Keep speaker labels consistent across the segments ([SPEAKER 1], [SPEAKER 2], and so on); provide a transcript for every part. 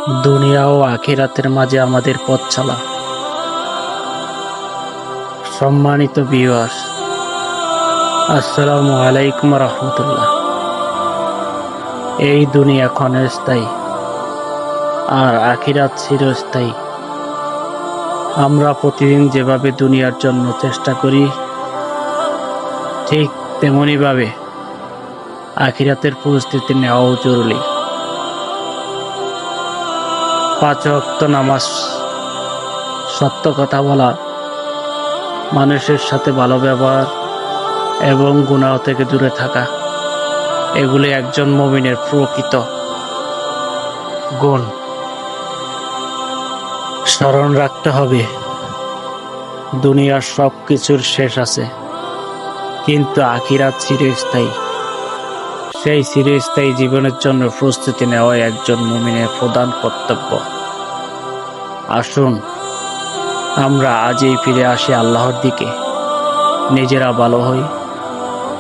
[SPEAKER 1] দুনিয়া ও আখিরাতের মাঝে আমাদের পথ চলা। সম্মানিত ভিউয়ার্স, আসসালামু আলাইকুম রহমতুল্লাহ। এই দুনিয়া ক্ষণস্থায়ী আর আখিরাত চিরস্থায়ী। আমরা প্রতিদিন যেভাবে দুনিয়ার জন্য চেষ্টা করি, ঠিক তেমনি ভাবে আখিরাতের প্রস্তুতি নেওয়াও জরুরি। 5 ওয়াক্ত নামাজ, সত্য কথা বলা, মানুষের সাথে ভালো ব্যবহার এবং গুনাহ থেকে দূরে থাকা, এগুলি একজন মুমিনের প্রকৃত গুণ। স্মরণ রাখতে হবে, দুনিয়ার সব কিছুর শেষ আছে, কিন্তু আখিরাত চিরস্থায়ী। সেই চিরস্থায়ী জীবনের জন্য প্রস্তুতি নেওয়া একজন মুমিনের প্রধান কর্তব্য। আসুন আমরা আজই ফিরে আসি আল্লাহর দিকে, নিজেরা ভালো হই,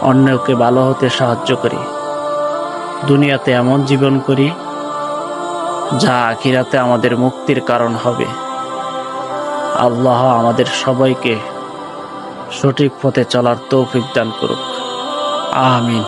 [SPEAKER 1] অন্যকে ভালো হতে সাহায্য করি, দুনিয়াতে এমন জীবন করি যা আখিরাতে আমাদের মুক্তির কারণ হবে। আল্লাহ আমাদের সবাইকে সঠিক পথে চলার তৌফিক দান করুক। আমিন।